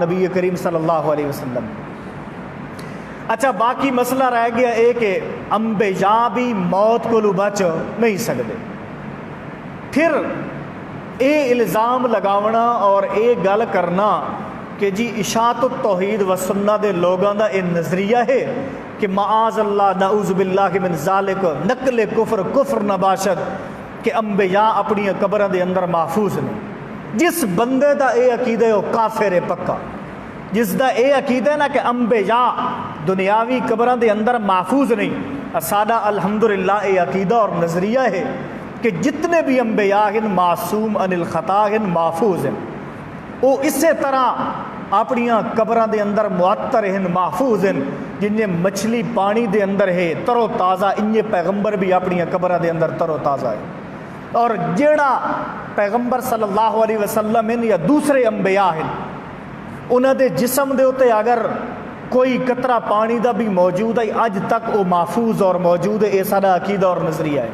نبی کریم صلی اللہ علیہ وسلم۔ اچھا باقی مسئلہ رہ گیا ہے کہ انبیاء بھی موت کو بچ نہیں سکتے۔ پھر اے الزام لگاونا اور اے گل کرنا کہ جی اشاعت التوحید و سنت دے لوگاں دا اے نظریہ ہے کہ معاذ اللہ نعوذ باللہ من ذالک نقل کفر نباشد کہ انبیاء اپنی قبروں دے اندر محفوظ نہیں۔ جس بندے دا اے عقیدہ ہے وہ کافر ہے پکا۔ جس دا اے عقیدہ ہے نا کہ انبیاء دنیاوی قبروں دے اندر محفوظ نہیں، سادہ الحمدللہ اے عقیدہ اور نظریہ ہے کہ جتنے بھی انبیاء ہیں معصوم عن الخطا ہیں، محفوظ ہیں۔ وہ اسی طرح اپنی قبروں دے اندر معطر ہیں، محفوظ ہیں۔ جنہیں مچھلی پانی دے اندر ہے تر و تازہ، انہیں پیغمبر بھی اپنی قبروں دے اندر تر و تازہ ہے۔ اور جیڑا پیغمبر صلی اللہ علیہ وسلم ہیں یا دوسرے انبیاء ہیں، انہوں دے جسم دے ہوتے اگر کوئی قطرہ پانی دا بھی موجود ہے اج تک وہ محفوظ اور موجود ہے۔ ایسا عقیدہ اور نظریہ ہے۔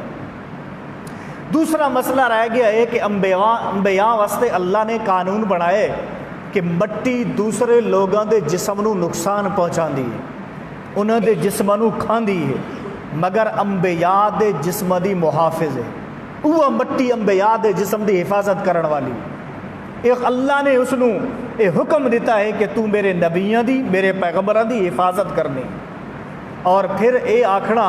دوسرا مسئلہ رہ گیا ہے کہ انبیاء واسطے اللہ نے قانون بنائے کہ مٹی دوسرے لوگوں دے جسم نو نقصان پہنچا دی ہے، انہوں دے جسم نو کھان دی ہے، مگر انبیاء دے جسم دی محافظ ہے۔ وہ مٹی انبیاء دے جسم دی حفاظت کرن والی۔ ایک اللہ نے اس نو اے حکم دیتا ہے کہ تو میرے نبیوں دی میرے پیغمبروں دی حفاظت کرنی، اور پھر اے آکھنا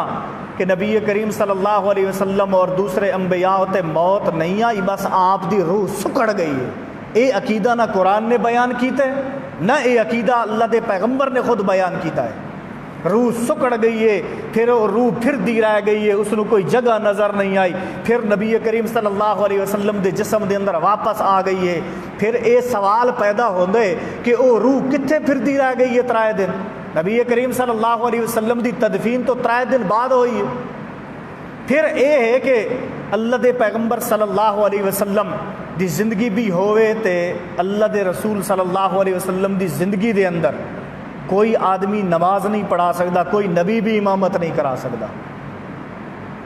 کہ نبی کریم صلی اللہ علیہ وسلم اور دوسرے انبیاء ہوتے موت نہیں آئی، بس آپ دی روح سکڑ گئی ہے۔ اے عقیدہ نہ قرآن نے بیان کیتا ہے، نہ اے عقیدہ اللہ دے پیغمبر نے خود بیان کیتا ہے۔ روح سکڑ گئی ہے، پھر روح پھر دی رہ گئی ہے، اس نے کوئی جگہ نظر نہیں آئی، پھر نبی کریم صلی اللہ علیہ وسلم دے جسم دے اندر واپس آ گئی ہے۔ پھر اے سوال پیدا ہوندے کہ او روح کتھے پھر دی رہ گئی ہے 3 دن؟ نبی کریم صلی اللہ علیہ وسلم دی تدفین تو 3 دن بعد ہوئی ہے۔ پھر اے ہے کہ اللہ دے پیغمبر صلی اللہ علیہ وسلم دی زندگی بھی ہوئے تے اللہ دے رسول صلی اللہ علیہ وسلم دی زندگی دے اندر کوئی آدمی نماز نہیں پڑھا سکتا، کوئی نبی بھی امامت نہیں کرا سکتا۔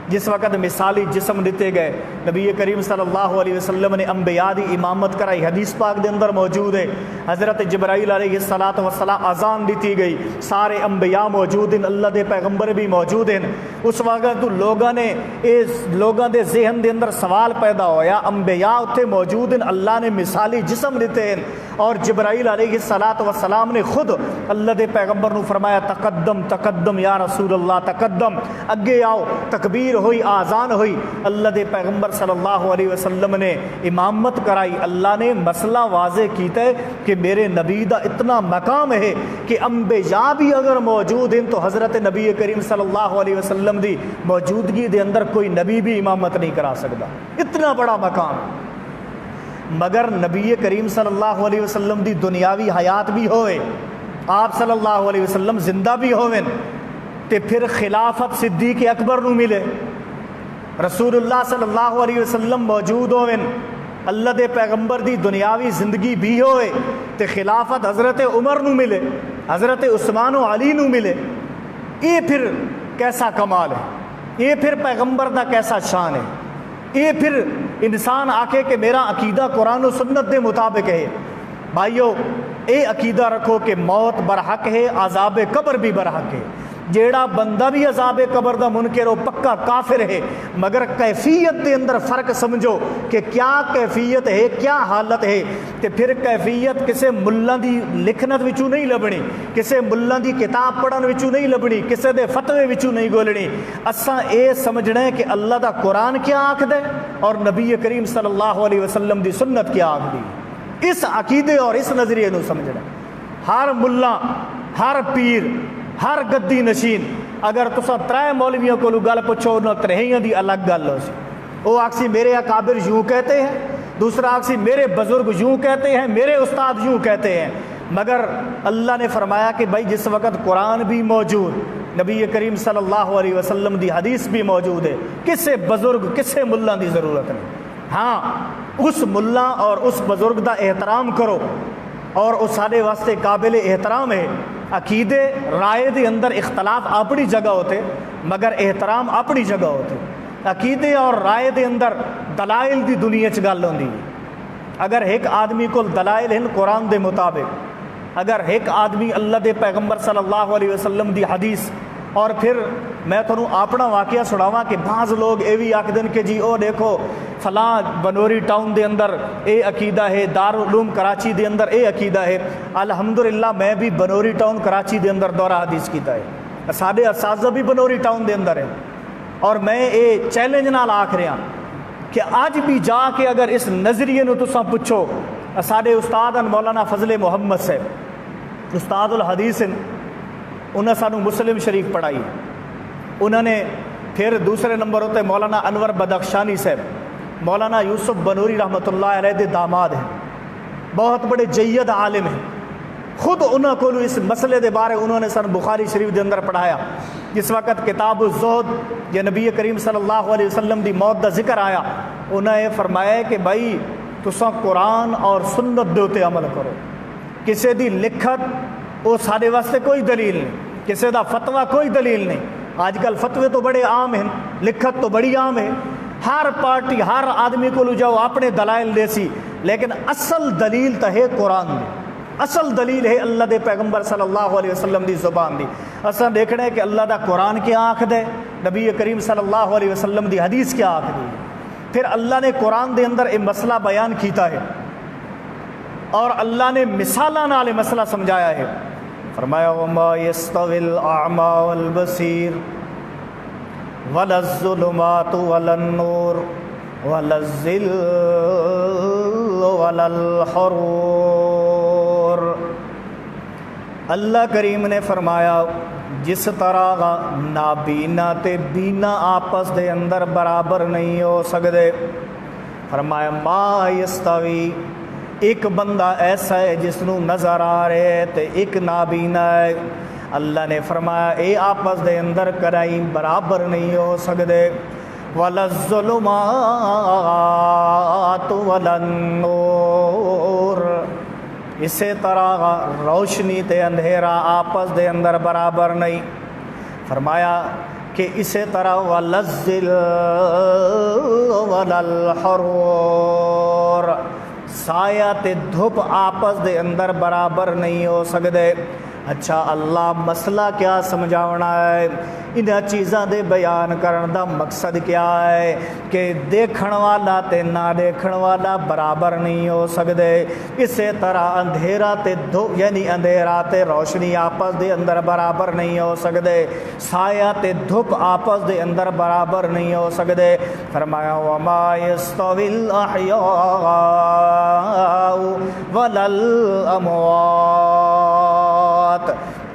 جس وقت مثالی جسم دیتے گئے، نبی کریم صلی اللہ علیہ وسلم نے انبیاء دی امامت کرائی، حدیث پاک دے اندر موجود ہے۔ حضرت جبرائیل علیہ السلام اذان دیتی گئی، سارے انبیاء موجود ہیں، اللہ دے پیغمبر بھی موجود ہیں۔ اس وقت لوگاں دے ذہن دے اندر سوال پیدا ہویا، انبیاء اتھے موجود ہیں، اللہ نے مثالی جسم دیتے ہیں، اور جبرائیل علیہ السلام نے خود اللہ دے پیغمبر نو فرمایا تقدم تقدم یا رسول اللہ تقدم، اگے آؤ، تکبیر ہوئی، آذان ہوئی، اللہ دے پیغمبر صلی اللہ علیہ وسلم نے امامت کرائی۔ اللہ نے مسئلہ واضح کیتا ہے کہ میرے نبی دا اتنا مقام ہے کہ انبیاء بھی اگر موجود ہیں تو حضرت نبی کریم صلی اللہ علیہ وسلم دی موجودگی دے اندر کوئی نبی بھی امامت نہیں کرا سکتا، اتنا بڑا مقام۔ مگر نبی کریم صلی اللہ علیہ وسلم دی دنیاوی حیات بھی ہوئے، آپ صلی اللہ علیہ وسلم زندہ بھی ہوئے، تے پھر خلافت صدیق اکبر نو ملے، رسول اللہ صلی اللہ علیہ وسلم موجود ہوئے، اللہ دے پیغمبر دی دنیاوی زندگی بھی ہوئے، تے خلافت حضرت عمر نو ملے، حضرت عثمان و علی نو ملے۔ یہ پھر کیسا کمال ہے، یہ پھر پیغمبر دا کیسا شان ہے، یہ پھر انسان آکے کہ میرا عقیدہ قرآن و سنت دے مطابق ہے۔ بھائیو اے عقیدہ رکھو کہ موت برحق ہے، عذاب قبر بھی برحق ہے۔ جیڑا بندہ بھی عذاب قبر دا منکر ہو پکا کافر ہے، مگر کیفیت دے اندر فرق سمجھو کہ کیا کیفیت ہے، کیا حالت ہے۔ تے پھر کیفیت کسے ملہ دی لکھنت وچوں نہیں لبنی، کسے ملہ دی کتاب پڑھن وچوں نہیں لبنی، کسے دے فتوے وچوں نہیں گولنی۔ اساں اے سمجھنا ہے کہ اللہ دا قرآن کیا آکھدا ہے اور نبی کریم صلی اللہ علیہ وسلم دی سنت کیا آکھدی، اس عقیدے اور اس نظریے نو سمجھنا۔ ہر ملہ، ہر پیر، ہر گدی نشین اگر تسا 3 مولویوں کو گل پوچھو نہ 3 دی الگ گل ہو سی۔ وہ آکسی میرے اکابر یوں کہتے ہیں، دوسرا آکسی میرے بزرگ یوں کہتے ہیں، میرے استاد یوں کہتے ہیں۔ مگر اللہ نے فرمایا کہ بھائی جس وقت قرآن بھی موجود، نبی کریم صلی اللہ علیہ وسلم دی حدیث بھی موجود ہے، کسے بزرگ کسے ملہ دی ضرورت نہیں۔ ہاں اس ملہ اور اس بزرگ دا احترام کرو، اور اس سارے واسطے قابل احترام ہے۔ عقیدے رائے دے اندر اختلاف اپنی جگہ ہوتے، مگر احترام اپنی جگہ ہوتے۔ عقیدے اور رائے دے اندر دلائل دی دنیا چ گل ہوندی ہے۔ اگر ایک آدمی کو دلائل ہیں قرآن دے مطابق، اگر ایک آدمی اللہ دے پیغمبر صلی اللہ علیہ وسلم دی حدیث، اور پھر میں تھانوں اپنا واقعہ سناواں کہ بعض لوگ یہ بھی آکھ دن کہ جی او دیکھو فلاں بنوری ٹاؤن دے اندر اے عقیدہ ہے، دارالعلوم کراچی دے اندر اے عقیدہ ہے۔ الحمدللہ میں بھی بنوری ٹاؤن کراچی دے اندر دورہ حدیث کیتا ہے، ساڈے اساتذہ بھی بنوری ٹاؤن دے اندر ہے، اور میں اے چیلنج نال آکھ رہا کہ آج بھی جا کے اگر اس نظریے نو تساں پوچھو، ساڈے استاد مولانا فضل محمد صاحب استاد الحدیث، انہوں نے سانو مسلم شریف پڑھائی، انہوں نے پھر دوسرے نمبر ہوتے مولانا انور بدخشانی صاحب، مولانا یوسف بنوری رحمۃ اللہ علیہ دے داماد ہیں، بہت بڑے جید عالم ہیں، خود انہوں کو اس مسئلے دے بارے انہوں نے سن بخاری شریف دے اندر پڑھایا۔ جس وقت کتاب الزہد یا نبی کریم صلی اللہ علیہ وسلم دی موت دا ذکر آیا، انہوں نے فرمایا کہ بھائی تساں قرآن اور سنت دے اتے عمل کرو، کسی دی لکھت وہ سارے واسطے کوئی دلیل نہیں، کسی دا فتویٰ کوئی دلیل نہیں۔ آج کل فتوے تو بڑے عام ہیں، لکھت تو بڑی عام ہے، ہر پارٹی ہر آدمی کو لو جاؤ اپنے دلائل دے سی، لیکن اصل دلیل تو ہے قرآن دی، اصل دلیل ہے اللہ دے پیغمبر صلی اللہ علیہ وسلم دی زبان دی۔ اصل دیکھنا ہے کہ اللہ دا قرآن کیا آکھ دے، نبی کریم صلی اللہ علیہ وسلم دی حدیث کیا آکھ دی، پھر اللہ نے قرآن دے اندر ایک مسئلہ بیان کیتا ہے اور اللہ نے مثالاں نال یہ مسئلہ سمجھایا ہے۔ فرمایا وما یستوی الاعمی والبصیر ولا الظلمات ولا النور ولا الظل ولا الحرور۔ اللہ کریم نے فرمایا جس طرح نابینا تے بینا آپس دے اندر برابر نہیں ہو سکتے، فرمایا ما یستوی، ایک بندہ ایسا ہے جس نو نظر آ رہے ہے تے ایک نابینا ہے، اللہ نے فرمایا اے آپس دے اندر کرائی برابر نہیں ہو سکتے۔ وَلَا الظُّلُمَاتُ وَلَا النُّورُ، اسی طرح روشنی تے اندھیرا آپس دے اندر برابر نہیں، فرمایا کہ اسی طرح وَلَا الظِّلُّ وَلَا الْحَرُورُ، سایہ تے دھوپ آپس دے اندر برابر نہیں ہو سکتے۔ اچھا اللہ مسئلہ کیا سمجھاونا ہے؟ انہاں چیزاں دے بیان کرن دا مقصد کیا ہے کہ دیکھن والا تے نہ دیکھن والا برابر نہیں ہو سکتے، اسی طرح اندھیرا تے یعنی اندھیرا تے روشنی آپس دے اندر برابر نہیں ہو سکتے، سایہ تے دھوپ آپس دے اندر برابر نہیں ہو سکتے۔ فرمایا وما یستوی الاحیاء ولا الاموات،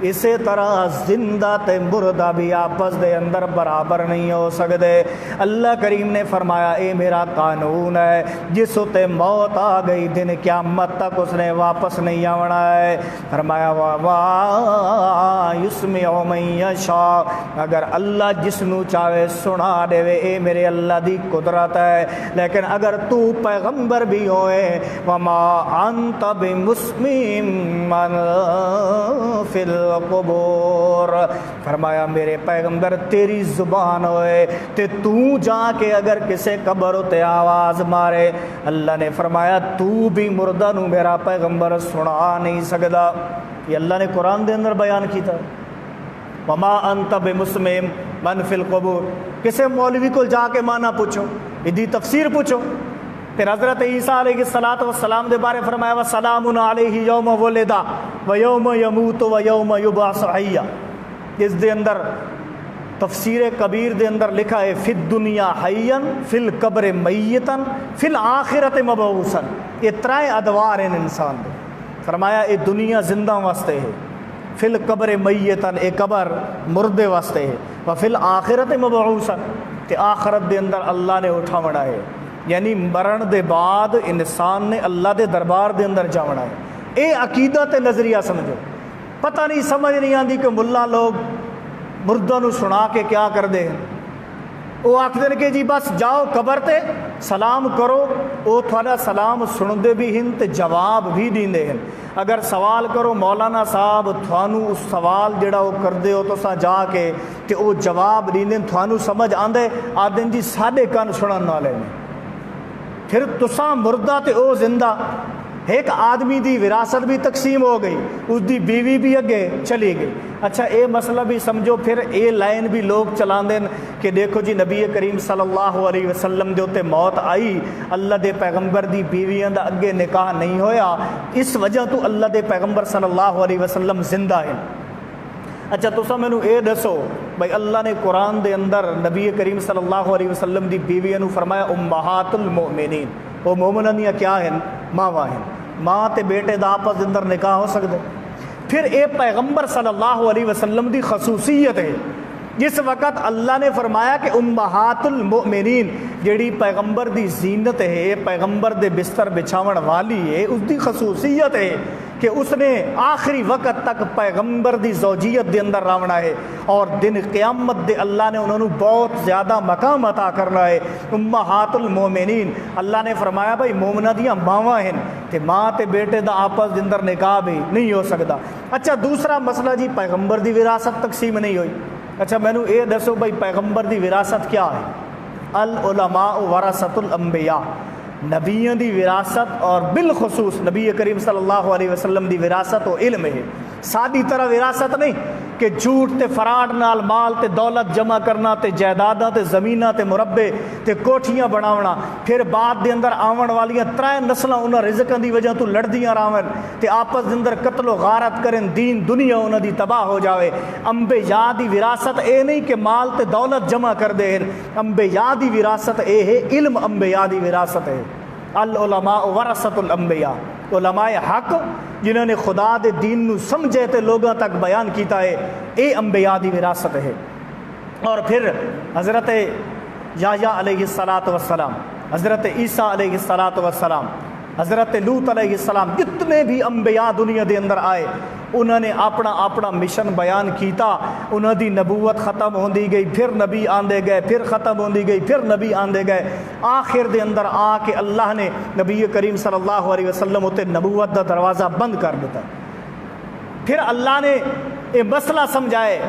اسی طرح زندہ تے مردہ بھی آپس دے اندر برابر نہیں ہو سکتے۔ اللہ کریم نے فرمایا اے میرا قانون ہے، جس تے موت آ گئی دن قیامت تک اس نے واپس نہیں آنا ہے۔ فرمایا وَمَا يُسْمِعُ مَن يَشَاءُ، اگر اللہ جس نو چاہے سنا دے اے میرے اللہ دی قدرت ہے، لیکن اگر تو پیغمبر بھی ہوئے وَمَا أَنْتَ بِمُسْمِعٍ مَّن فِي القبور، فرمایا میرے پیغمبر تیری زبان ہوئے تے تو جا کے اگر کسے قبر تے آواز مارے، اللہ نے فرمایا تو بھی مردہ نو میرا پیغمبر سنا نہیں سکتا۔ یہ اللہ نے قرآن دے اندر بیان کیتا، وما انت بمسمع من فی القبور۔ کسے مولوی کو جا کے معنی پوچھو، ادھی تفسیر پوچھو، پھر حضرت عیسیٰ علیہ السلام دے بارے فرمایا وَسَلَامٌ عَلَيْهِ يَوْمَ وُلِدَ وَيَوْمَ يَمُوتُ وَيَوْمَ يُبْعَثُ حَيًّا۔ اس دے اندر تفسیر کبیر دے اندر لکھا ہے فی الدنیا حیًّا فی القبر میتاً فی الآخرت مبعوثاً۔ یہ ترائے ادوار ہیں انسان دے، فرمایا یہ دنیا زندہ واسطے ہے، فی القبر میتاً یہ قبر مردے واسطے ہے، وفی الآخرت مبعوثاً کہ آخرت دے اندر اللہ نے اٹھاونا ہے، یعنی مرن دے بعد انسان نے اللہ دے دربار دے اندر جاونا ہے۔ اے عقیدہ تے نظریہ سمجھو، پتہ نہیں سمجھ نہیں آندی کہ ملا لوگ مردوں نو سنا کے کیا کر دے ہیں، وہ آکھدے کہ جی بس جاؤ قبر تے سلام کرو، وہ تھوڑا سلام سن دے بھی ہیں تے جواب بھی دیندے ہیں۔ اگر سوال کرو مولانا صاحب تھانو اس سوال جڑا وہ کر دے ہو تو سا جا کے تے وہ جواب دیندے تھانو سمجھ آندے آدن جی ساڈے کان سنن والے نے، پھر تساں مردہ تے او زندہ، ایک آدمی دی وراثت بھی تقسیم ہو گئی، اس دی بیوی بھی اگے چلی گئی۔ اچھا اے مسئلہ بھی سمجھو، پھر اے لائن بھی لوگ چلا دیں کہ دیکھو جی نبی کریم صلی اللہ علیہ وسلم دے اوتے موت آئی، اللہ دے پیغمبر دی بیویاں دا اگے نکاح نہیں ہویا، اس وجہ تو اللہ دے پیغمبر صلی اللہ علیہ وسلم زندہ ہے۔ اچھا تسا مینوں اے دسو بھائی اللہ نے قرآن دے اندر نبی کریم صلی اللہ علیہ وسلم دی بیویاں نو فرمایا امہات المؤمنین، وہ مومناں دیاں کیا ہیں؟ ماواں ہیں۔ ماں تے بیٹے دا آپس دے اندر نکاح ہو سکدے؟ پھر اے پیغمبر صلی اللہ علیہ وسلم دی خصوصیت ہے، جس وقت اللہ نے فرمایا کہ امہات المؤمنین جیڑی پیغمبر دی زینت ہے، پیغمبر دے بستر بچھاون والی ہے، اس دی خصوصیت ہے کہ اس نے آخری وقت تک پیغمبر دی زوجیت دے اندر راونا ہے، اور دن قیامت دے اللہ نے انہوں بہت زیادہ مقام عطا کرنا ہے۔ امہات المومنین، اللہ نے فرمایا بھائی مومنہ دیاں ماواں ہیں، تے ماں تے بیٹے دا آپس دے اندر نکاح بھی نہیں ہو سکتا۔ اچھا دوسرا مسئلہ جی پیغمبر دی وراثت تقسیم نہیں ہوئی۔ اچھا مینوں اے دسو بھائی پیغمبر دی وراثت کیا ہے؟ العلماء ورثۃ الانبیاء، نبیوں دی وراثت، اور بالخصوص نبی کریم صلی اللہ علیہ وسلم دی وراثت و علم ہے، سادی طرح وراثت نہیں کہ جھوٹ تے فراڈ نال مال تے دولت جمع کرنا تے جائیداداں تے زمیناں تے مربے تے کوٹھیاں بناونا، پھر بعد دے اندر آون والیاں ترائے نسلاں انہاں رزقاں دی وجہ تو لڑدیاں راون تے آپس دے اندر قتل و غارت کرن، دین دنیا انہاں دی تباہ ہو جاوے۔ انبیاء دی وراثت اے نہیں کہ مال تے دولت جمع کر دے، انبیاء دی وراثت اے ہے علم، انبیاء دی وراثت ہے العلماء ورثۃ الانبیاء، علماء حق جنہوں نے خدا دے دین نو سمجھے تے لوگوں تک بیان کیتا ہے، اے انبیاء دی وراثت ہے۔ اور پھر حضرت یحییٰ علیہ السلام، حضرت عیسیٰ علیہ السلام، حضرت لوط علیہ السلام، جتنے بھی انبیاء دنیا دے اندر آئے انہوں نے اپنا اپنا مشن بیان کیتا، انہوں دی نبوت ختم ہوندی گئی، پھر نبی آندے گئے، پھر ختم ہوندی گئی، پھر نبی آندے گئے، آخر دے اندر آ کے اللہ نے نبی کریم صلی اللہ علیہ وسلم تے نبوت دا دروازہ بند کر دیتا۔ پھر اللہ نے یہ مسئلہ سمجھائے،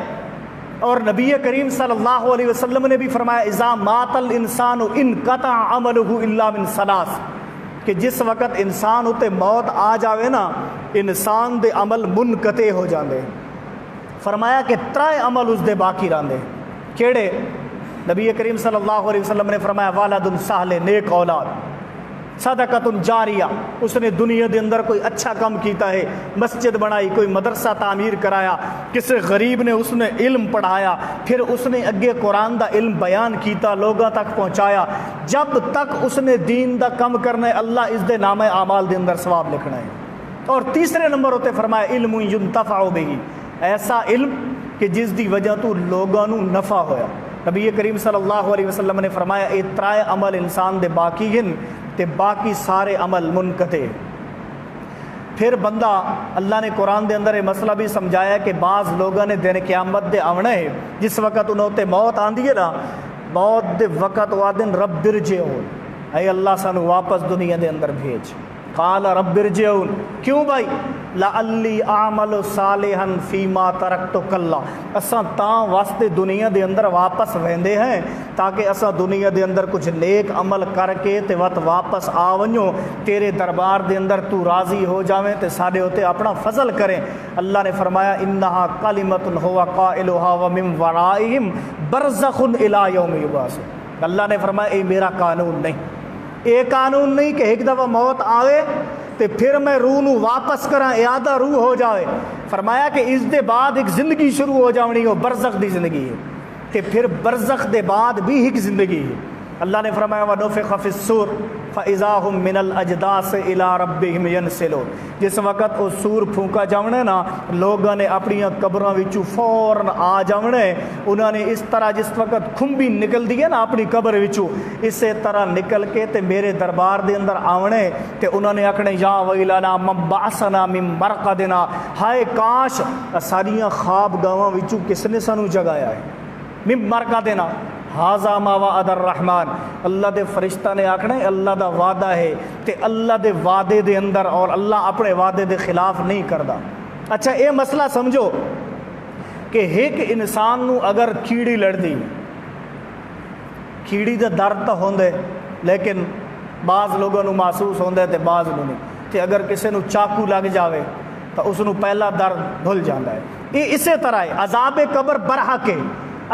اور نبی کریم صلی اللہ علیہ وسلم نے بھی فرمایا اذا مات الانسان انقطع عمله الا من ثلاث، کہ جس وقت انسان ہوتے موت آ جاوے نا انسان دے عمل منقطع ہو جاندے۔ فرمایا کہ ترائے عمل اس دے باقی راندے، کیڑے؟ نبی کریم صلی اللہ علیہ وسلم نے فرمایا والد صالح، نیک اولاد، صدقۃ جاریہ، اس نے دنیا دے اندر کوئی اچھا کام کیتا ہے، مسجد بنائی، کوئی مدرسہ تعمیر کرایا، کسی غریب نے اس نے علم پڑھایا، پھر اس نے اگے قرآن دا علم بیان کیتا، لوگوں تک پہنچایا، جب تک اس نے دین دا کم کرنا ہے اللہ اس دے نامہ اعمال دے اندر ثواب لکھنا ہے۔ اور تیسرے نمبر ہوتے فرمایا علم ینتفع بہ، ایسا علم کہ جس دی وجہ تو لوگوں نو نفع ہویا۔ نبی کریم صلی اللہ علیہ وسلم نے فرمایا اے ترائے عمل انسان دے باقی ہیں تے باقی سارے عمل منقطع۔ پھر بندہ اللہ نے قرآن دے اندر یہ مسئلہ بھی سمجھایا کہ بعض لوگوں نے دن قیامت دے آونا ہے، جس وقت انہوں تے موت آندی ہے نا، موت دے وقت وعدن رب ارجعون، اے اللہ سانو واپس دنیا دے اندر بھیج۔ قال رب ارجعون، کیوں بھائی؟ لعلی اعمل صالحا فیما ترکت کلا، اساں تاں واسطے دنیا دے اندر واپس ویندے ہیں تاکہ اساں دنیا دے اندر کچھ نیک عمل کر کے تے وقت واپس آ ونجو تیرے دربار دے اندر تو راضی ہو جاویں تے ساڈے ہوتے اپنا فضل کریں۔ اللہ نے فرمایا انہا کلمۃ ہوا قائلھا ومن ورائہم برزخ الی یوم یبعثون، اللہ نے فرمایا اے میرا قانون نہیں، اے قانون نہیں کہ ایک دفعہ موت آوے تے پھر میں روح نو واپس کراں، اعادہ روح ہو جاوے۔ فرمایا کہ اس دے بعد ایک زندگی شروع ہو جاونی ہو، برزخ دی زندگی ہے، تے پھر برزخ دے بعد بھی ایک زندگی ہے۔ اللہ نے فرمایا وَنُفِخَ فِي الصُّورِ فَإِذَا هُم مِّنَ الْأَجْدَاثِ إِلَىٰ رَبِّهِمْ يَنْسِلُونَ، جس وقت وہ سور پھونکا جاونا نا لوگوں نے اپنی قبراں وچوں فوراً آ جاونا ہے، انہوں نے اس طرح جس وقت کھمبی نکل دی ہے نا اپنی قبر وچوں، اسی طرح نکل کے تے میرے دربار دے اندر آونا ہے تے انہوں نے آکھنا یا ویلنا من بعثنا من مرقدنا، ہائے کاش ساریاں خواب گاواں وچوں کس نے سانو جگایا ہے، من مرقدنا ہاذا ما وعد الرحمن، اللہ دے فرشتہ نے آکھنا ہے اللہ دا وعدہ ہے تے اللہ دے وعدے دے اندر اور اللہ اپنے وعدے دے خلاف نہیں کردا۔ اچھا اے مسئلہ سمجھو کہ ایک انسان نو اگر کیڑی لڑ دی، کیڑی دا درد تو ہوندے لیکن بعض لوگوں نو محسوس ہوندے تے بعض نو نہیں، ਤੇ ਅਗਰ ਕਿਸੇ ਨੂੰ ਚਾਕੂ ਲੱਗ ਜਾਵੇ ਤਾਂ ਉਸ ਨੂੰ ਪਹਿਲਾ ਦਰਦ ਭੁੱਲ ਜਾਂਦਾ ਹੈ। ਇਹ ਇਸੇ ਤਰ੍ਹਾਂ ਹੈ, ਅਜ਼ਾਬ ਕਬਰ ਬਰਹਕ ਹੈ।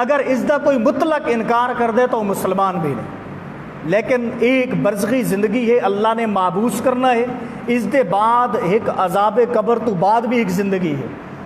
ਅਗਰ ਇਸ ਦਾ ਕੋਈ ਮੁਤਲਕ ਇਨਕਾਰ ਕਰ ਦੇ ਤਾਂ ਉਹ ਮੁਸਲਮਾਨ ਵੀ ਨਹੀਂ। ਲੇਕਿਨ ਇਹ ਇੱਕ ਬਰਜ਼ਖੀ ਜ਼ਿੰਦਗੀ ਹੈ, ਅੱਲਾ ਨੇ ਮਾਬੂਸ ਕਰਨਾ ਹੈ। ਇਸ ਦੇ ਬਾਅਦ ਇੱਕ ਅਜ਼ਾਬ ਕਬਰ ਤੋਂ ਬਾਅਦ ਵੀ ਇੱਕ ਜ਼ਿੰਦਗੀ ਹੈ,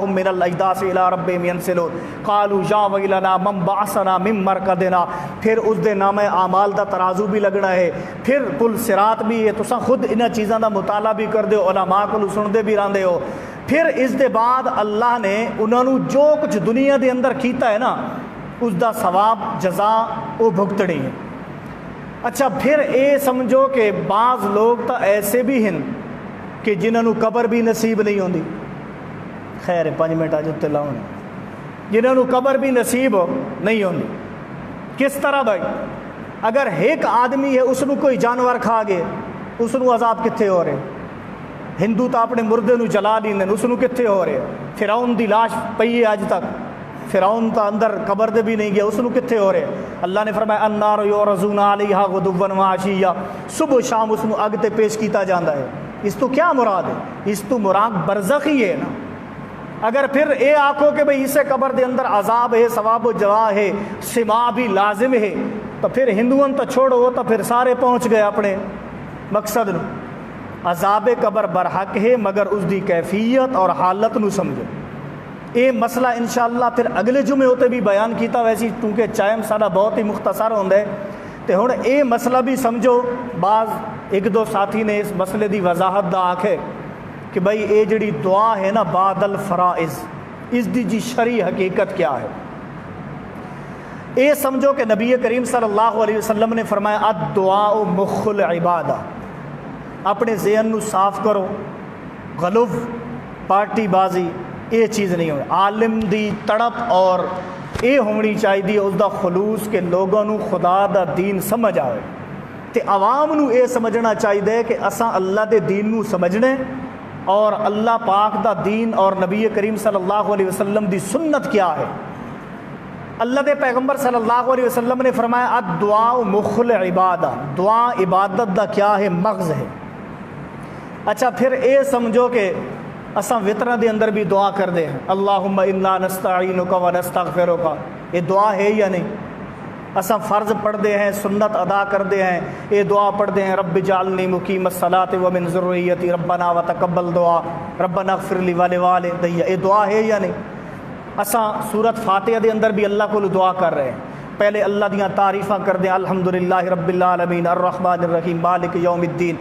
هُمْ مِنَ الْأَجْدَاثِ إِلَىٰ رَبِّهِمْ يَنْسِلُونَ قَالُوا يَا وَيْلَنَا مَنْ بَعَثَنَا مِنْ مَرْقَدِنَا۔ پھر اس دے نام اعمال دا ترازو بھی لگنا ہے، پھر پل صراط بھی ہے۔ تساں خود انہاں چیزاں دا مطالعہ بھی کر دے ہو، علماء کو سن دے بھی راندے ہو۔ پھر اس دے بعد اللہ نے انہاں نو جو کچھ دنیا دے اندر کیتا ہے نا، اس دا ثواب جزا وہ بھگتنی ہے۔ اچھا پھر اے سمجھو کہ بعض لوگ تو ایسے بھی ہیں کہ جنہوں قبر بھی نصیب نہیں ہوندی۔ خیر 5 منٹ آج اتنے لاؤں، جنہوں قبر بھی نصیب نہیں ہوندی۔ کس طرح بھائی؟ اگر ایک آدمی ہے اس نو کوئی جانور کھا گئے، اس نو عذاب کتنے ہو رہے؟ ہندو تو اپنے مردے نو جلا دیندے، اس نو کتنے ہو رہے؟ فرعون دی لاش پئی ہے اج تک، فرعون تو اندر قبر دے بھی نہیں گیا، اس نو کتنے ہو رہے؟ اللہ نے فرمایا النار یعرضون علیہا غدوا وعشیا، صبح شام اس نو اگ تے پیش کیتا جاندا ہے۔ اس تو کیا مراد ہے؟ اس تو مراد برزخ ہی ہے نا۔ اگر پھر اے آکھو کہ بھئی اسے قبر دے اندر عذاب ہے، ثواب و جزا ہے، سما بھی لازم ہے، تو پھر ہندوؤں تو چھوڑو، تو پھر سارے پہنچ گئے اپنے مقصد نو۔ عذاب قبر برحق ہے، مگر اس دی کیفیت اور حالت نو سمجھو۔ یہ مسئلہ انشاءاللہ پھر اگلے جمعے ہوتے بھی بیان کیتا، ویسی کیونکہ ٹائم سارا بہت ہی مختصر ہوتا ہے، تو ہن یہ مسئلہ بھی سمجھو۔ بعض ایک دو ساتھی نے اس مسئلے دی وضاحت دا آکھے کہ بھئی یہ جڑی دعا ہے نا بعد الفرائض، اس دی جی شرعی حقیقت کیا ہے؟ یہ سمجھو کہ نبی کریم صلی اللہ علیہ وسلم نے فرمایا الدعاء مخ العبادہ۔ اپنے ذہن نو صاف کرو، غلو پارٹی بازی یہ چیز نہیں ہو۔ عالم دی تڑپ اور یہ ہونی چاہیے اس دا خلوص کہ لوگوں نو خدا دا دین سمجھ آئے، تے عوام نو یہ سمجھنا چاہیے کہ اساں اللہ دے دین نو سمجھنے اور اللہ پاک دا دین اور نبی کریم صلی اللہ علیہ وسلم دی سنت کیا ہے۔ اللہ دے پیغمبر صلی اللہ علیہ وسلم نے فرمایا الدعاء مخ العبادہ، دعا عبادت دا کیا ہے؟ مغز ہے۔ اچھا پھر اے سمجھو کہ اساں وطرہ دے اندر بھی دعا کر دے ہیں اللہم انا نستعینک و نستغفرک، یہ دعا ہے یا نہیں؟ اساں فرض پڑھ دے ہیں، سنت ادا کر دے ہیں، یہ دعا پڑھ دے ہیں رب جعلنی مقیم الصلاۃ ومن ذریتی ربنا وتقبل دعا ربنا اغفر لی ولوالدی، یہ دعا ہے یا نہیں؟ اساں سورت فاتحہ دے اندر بھی اللہ کو دعا کر رہے ہیں، پہلے اللہ دیاں تعریفاں کر دیں الحمدللہ رب العالمین الرحمن الرحیم مالک یوم الدین،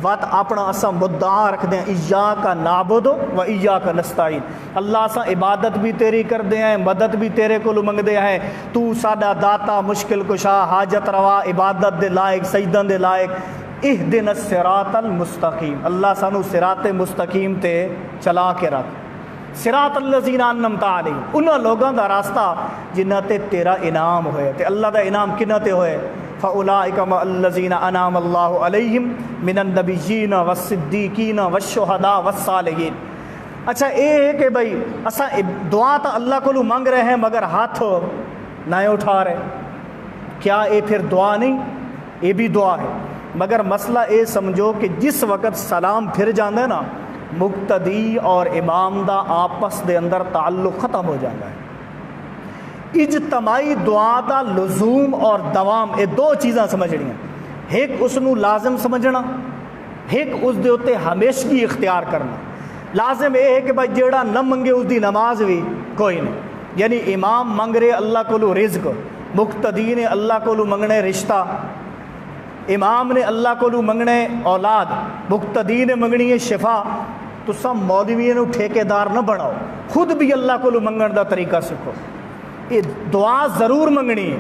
وقت اپنا اساں مدعا رکھ دیں ایاک نعبد و ایاک نستعین، اللہ اساں عبادت بھی تیری کر دے ہیں، مدد بھی تیرے کو منگ دے ہیں، تو ساڈا داتا مشکل کشا حاجت روا عبادت دے لائق سجدہ دے لائق، اہدنا الصراط المستقیم، اللہ سانو صراط مستقیم تے چلا کے رکھ، صراط الذین انعمت علیہم، انہاں لوگاں دا راستہ جنہاں تے تیرا انعام ہوئے، تے اللہ دا انعام کنہاں تے ہوئے؟ فَأُولَٰئِكَ مَعَ الَّذِينَ أَنْعَمَ اللَّهُ عَلَيْهِمْ مِنَ النَّبِيِّينَ وَالصِّدِّيقِينَ وَالشُّهَدَاءِ وَالصَّالِحِينَ۔ اچھا یہ ہے کہ بھائی اساں دعا تو اللہ کو مانگ رہے ہیں مگر ہاتھ نہ اٹھا رہے، کیا یہ پھر دعا نہیں؟ یہ بھی دعا ہے، مگر مسئلہ یہ سمجھو کہ جس وقت سلام پھر جانا ہے نا، مقتدی اور امام دا آپس دے اندر تعلق ختم ہو جاتا ہے۔ اجتماعی دعا دا لزوم اور دوام یہ دو چیزاں سمجھنیاں، ایک اس نو لازم سمجھنا، ایک اس دے اتے ہمیشگی اختیار کرنا۔ لازم یہ ہے کہ بھائی جیڑا نہ منگے اس دی نماز بھی کوئی نہیں، یعنی امام منگ رہے اللہ کو رزق، مقتدی نے اللہ کو منگنے رشتہ، امام نے اللہ کو منگنے اولاد، مقتدی نے منگنی ہے شفا، تو سب مولوی نو ٹھیکیدار نہ بناؤ، خود بھی اللہ کو منگن دا طریقہ سکھو۔ یہ دعا ضرور منگنی ہے،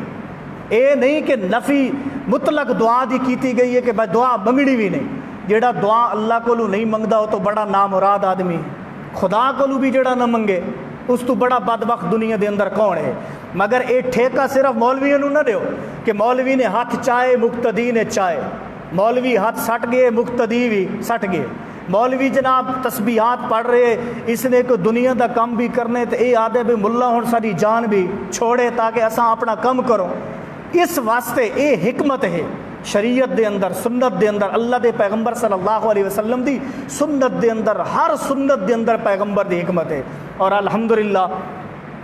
اے نہیں کہ نفی مطلق دعا دی کیتی گئی ہے کہ بھائی دعا منگنی بھی نہیں، جیڑا دعا اللہ کو نہیں منگدا ہو تو بڑا نامراد آدمی، خدا کو بھی جیڑا نہ منگے اس تو بڑا بدبخت دنیا دے اندر کون ہے؟ مگر اے ٹھیکہ صرف مولوی نو نہ دیو کہ مولوی نے ہاتھ چائے مقتدی نے چائے، مولوی ہاتھ سٹ گئے مقتدی بھی سٹ گئے، مولوی جناب تسبیحات پڑھ رہے اس نے کوئی دنیا دا کم بھی کرنے تو یہ آدھے بھی ملا ہن ساری جان بھی چھوڑے تاکہ اساں اپنا کم کرو۔ اس واسطے یہ حکمت ہے شریعت دے اندر سنت دے اندر اللہ دے پیغمبر صلی اللہ علیہ وسلم دی سنت دے اندر ہر سنت دے اندر پیغمبر دی حکمت ہے. اور الحمدللہ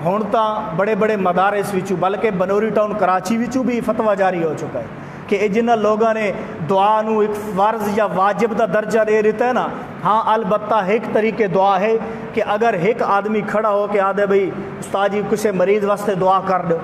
ہون تاں بڑے بڑے مدارس وچوں بلکہ بنوری ٹاؤن کراچی وچوں بھی فتویٰ جاری ہو چکا ہے کہ جنہاں لوگوں نے دعا نو ایک فرض یا واجب دا درجہ دے دیتا ہے نا. ہاں البتہ ایک طریقے دعا ہے کہ اگر ایک آدمی کھڑا ہو کے آدھے بھئی استاد جی کسے مریض واسطے دعا کر دو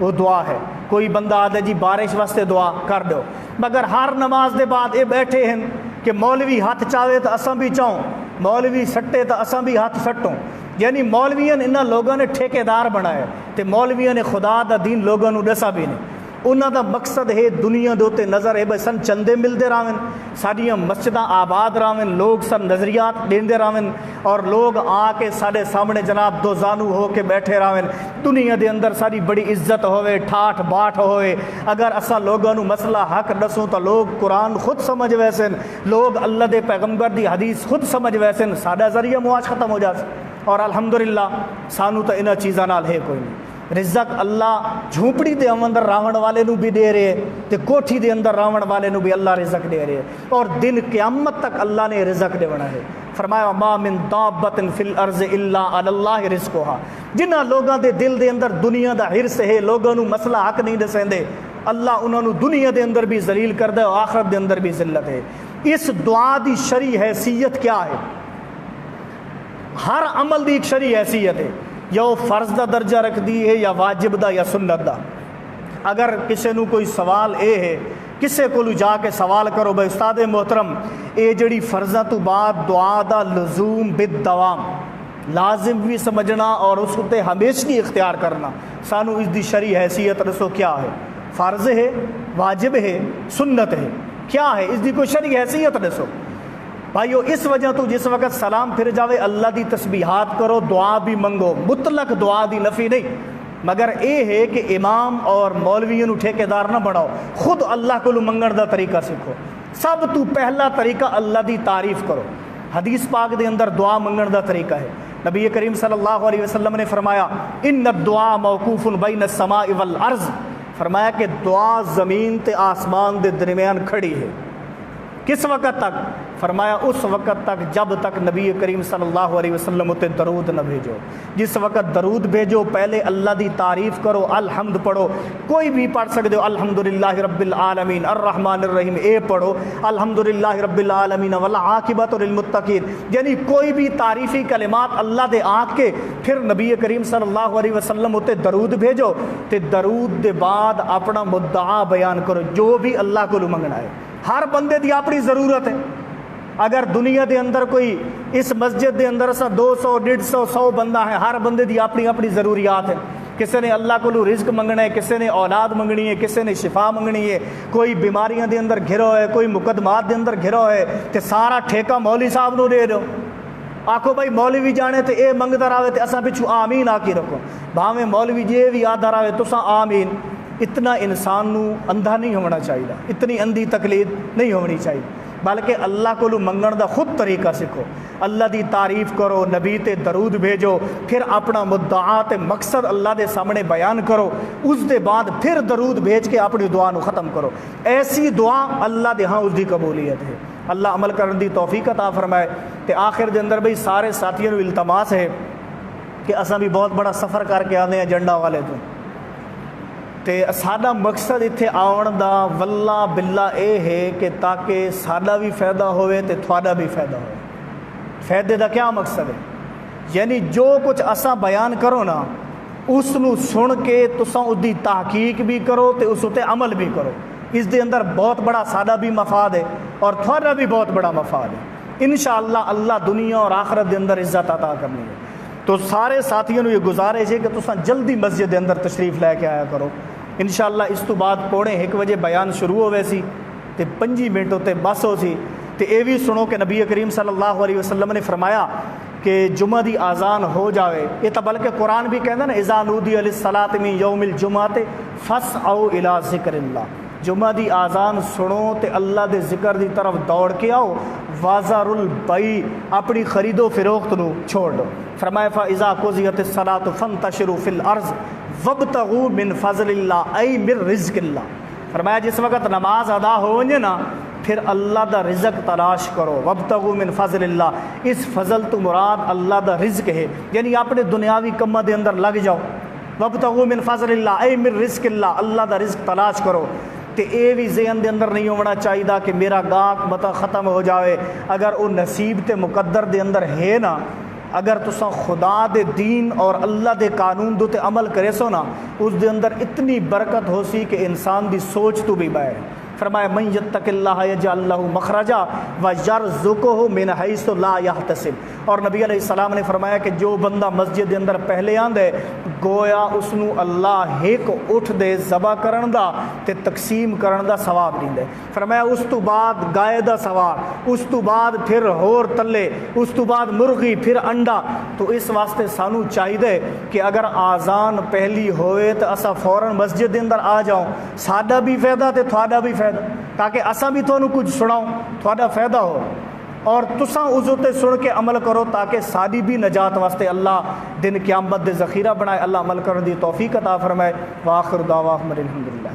وہ دعا ہے. کوئی بندہ آدھے جی بارش واسطے دعا کر دو. مگر ہر نماز دے بعد یہ بیٹھے ہیں کہ مولوی ہاتھ چاہے تو اساں بھی چاہوں, مولوی سٹے تو اساں بھی ہاتھ سٹوں. یعنی مولویاں انہاں لوگوں نے ٹھیکیدار بنایا تے مولویاں نے خدا دا دین لوگوں نو دسا بھی نہیں. انہاں دا مقصد ہے دنیا دے تے نظر ہے بھئی سن چندے ملتے راون, ساڈیاں مسجداں آباد راون, لوگ سن نظریات دیندے راون اور لوگ آ کے ساڈے سامنے جناب دو زانو ہو کے بیٹھے راون. دنیا دے اندر ساری بڑی عزت ہوئے, ٹھاٹھ باٹھ ہوئے. اگر اساں لوگوں نو مسئلہ حق دسوں تو لوگ قرآن خود سمجھ ویسن, لوگ اللہ دے پیغمبر دی حدیث خود سمجھ ویسن, ساڈا ذریعہ معاش ختم ہو جاس. اور الحمدللہ سانو تو انہاں چیزاں نال ہے کوئی نہیں. رزق اللہ جھونپڑی دے اندر راون والے نو بھی دے رہے تے کوٹھی دے اندر راون والے نو بھی اللہ رزق دے رہے, اور دن قیامت تک اللہ نے رزق دینا ہے. فرمایا ما من دابۃ فی الارض الا علی اللہ رزقها. جنہاں لوگاں دے دل دے اندر دنیا دا حرص ہے, لوگاں نو مسئلہ حق نہیں دسیندے, اللہ انہاں نو دنیا دے اندر بھی ذلیل کردا ہے اور آخرت دے اندر بھی ذلت ہے. اس دعا دی شرعی حیثیت کیا ہے؟ ہر عمل دی ایک شرعی حیثیت ہے, یا وہ فرض دا درجہ رکھ دی ہے یا واجب دا یا سنت دا. اگر کسی نو کوئی سوال اے ہے, کسے کو جا کے سوال کرو بھائی استاد محترم اے جڑی فرضاں تو بعد دعا دا لزوم بالدوام لازم بھی سمجھنا اور اس تے ہمیشگی اختیار کرنا, سانو اس دی شرعی حیثیت رسو کیا ہے؟ فرض ہے, واجب ہے, سنت ہے, کیا ہے اس دی کوئی شرعی حیثیت رسو. بھائیو اس وجہ تو جس وقت سلام پھر جاوے اللہ دی تسبیحات کرو, دعا بھی منگو, مطلق دعا دی نفی نہیں, مگر اے ہے کہ امام اور مولویوں نو ٹھیکیدار نہ بناؤ, خود اللہ کو منگن دا طریقہ سیکھو. سب تو پہلا طریقہ اللہ دی تعریف کرو. حدیث پاک دے اندر دعا منگن دا طریقہ ہے. نبی کریم صلی اللہ علیہ وسلم نے فرمایا ان الدعاء موقوف بین السماء والارض, فرمایا کہ دعا زمین تے آسمان دے درمیان کھڑی ہے. کس وقت تک؟ فرمایا اس وقت تک جب تک نبی کریم صلی اللہ علیہ وسلم تے درود نہ بھیجو. جس وقت درود بھیجو پہلے اللہ دی تعریف کرو, الحمد پڑھو, کوئی بھی پڑھ سکتے ہو, الحمدللہ رب العالمین الرحمن الرحیم اے پڑھو, الحمدللہ رب العالمین والعاقبۃ للمتقین, یعنی کوئی بھی تعریفی کلمات اللہ دے آنکھ کے پھر نبی کریم صلی اللہ علیہ وسلم تے درود بھیجو تے درود دے بعد اپنا مدعا بیان کرو جو بھی اللہ کو منگنا ہے. ہر بندے دی اپنی ضرورت ہے. اگر دنیا دے اندر کوئی اس مسجد دے اندر 200 150 100 بندہ ہے, ہر بندے دی اپنی اپنی ضروریات ہیں. کسی نے اللہ کو رزق منگنا ہے, کسی نے اولاد منگنی ہے, کسی نے شفا منگنی ہے, کوئی بیماریاں دے اندر گھرو ہے, کوئی مقدمات دے اندر گھرو ہے, تے سارا ٹھیکہ مولوی صاحب نو دے دو. آکھو بھائی مولوی جانے تے اے منگدا رہے تے اساں پچھو آمین آکی رکھو, بھاویں مولوی جے بھی آدھا رہے تساں آمین. اتنا انسان نو اندھا نہیں ہونا چاہیے, اتنی اندھی تقلید نہیں ہونی چاہیے, بلکہ اللہ کو منگن دا خود طریقہ سیکھو. اللہ دی تعریف کرو, نبی تے درود بھیجو, پھر اپنا مدعا تے مقصد اللہ دے سامنے بیان کرو, اس دے بعد پھر درود بھیج کے اپنی دعا نو ختم کرو. ایسی دعا اللہ دے ہاں اس دی قبولیت ہے. اللہ عمل کرن دی توفیق عطا فرمائے. تے آخر دے اندر بھئی سارے ساتھیوں نو التماس ہے کہ اساں بھی بہت بڑا سفر کر کے آنے ہیں جنڈا والے تو, تے ساڈا مقصد اتنے آن دا واللہ باللہ اے ہے کہ تاکہ ساڈا بھی فائدہ ہوئے تے تھوڑا بھی فائدہ ہوئے. فائدے دا کیا مقصد ہے؟ یعنی جو کچھ اساں بیان کرو نا اس نو سن کے تساں اس دی تحقیق بھی کرو تے اس تے عمل بھی کرو. اس دے اندر بہت بڑا ساڈا بھی مفاد ہے اور تھوڑا بھی بہت بڑا مفاد ہے. انشاءاللہ اللہ دنیا اور آخرت دے اندر عزت عطا کرنی ہے. تو سارے ساتھیوں نو یہ گزارش ہے کہ تساں جلدی مسجد دے اندر تشریف لے کے آیا کرو. انشاءاللہ اس تو بعد 12:45 بیان شروع ہوئے سی تے 5 منٹ ہوتے بس ہو سی. تے اے بھی سنو کہ نبی کریم صلی اللہ علیہ وسلم نے فرمایا کہ جمعہ دی آزان ہو جاوے, یہ تو بلکہ قرآن بھی کہنا نا اذا نودی للصلاۃ من یوم الجمعۃ فاسعوا الی ذکر اللہ. جمعہ دی آزان سنو تے اللہ دے ذکر دی طرف دوڑ کے آؤ. وازر البیع, اپنی خرید و فروخت نو چھوڑ دو. فرمایا فاذا قضیت الصلاۃ فانتشروا فی الارض وابتغوا من فضل اللہ ای من رزق اللہ. فرمایا جس وقت نماز ادا ہو ونجے نا پھر اللہ دا رزق تلاش کرو، وابتغوا من فضل اللہ، اس فضل تو مراد اللہ دا رزق ہے، یعنی اپنے دنیاوی کماں دے اندر لگ جاؤ، وابتغوا من فضل اللہ اے من رزق اللہ، اللہ دا رزق تلاش کرو۔ تے اے بھی ذہن دے اندر نہیں ہونا چاہیے کہ میرا گاہک متا ختم ہو جاوے، اگر وہ نصیب تے مقدر دے اندر ہے نا، اگر تساں خدا دے دین اور اللہ دے قانون دو تے عمل کرے سو نا، اس دے اندر اتنی برکت ہو سی کہ انسان دی سوچ تو بھی باہر۔ فرمایا من یتق اللہ یجعل لہ مخرجا ویرزقہ من حیث لا یحتسب، اور نبی علیہ السلام نے فرمایا کہ جو بندہ مسجد دے اندر پہلے آندے گویا اس نو اللہ ایک اٹھ دے ذبح کرن دا تے تقسیم کرن دا ثواب دیندا۔ فرمایا اس تو بعد گائے دا ثواب، اس تو بعد پھر ہور تلے، اس تو بعد مرغی، پھر انڈا۔ تو اس واسطے سانو چاہیے کہ اگر آزان پہلی ہوئے تو اسا فوراً مسجد دے اندر آ جاؤں، ساڈا بھی فائدہ تے تھوڑا بھی فائدہ، تاکہ اسا بھی تھانوں کچھ سناؤں، تھوڑا فائدہ ہو، اور تساں اس تے سن کے عمل کرو تاکہ ساری بھی نجات واسطے اللہ دن قیامت دے ذخیرہ بنائے۔ اللہ عمل کرنے دی توفیق عطا فرمائے۔ وآخر دعواہم الحمدللہ۔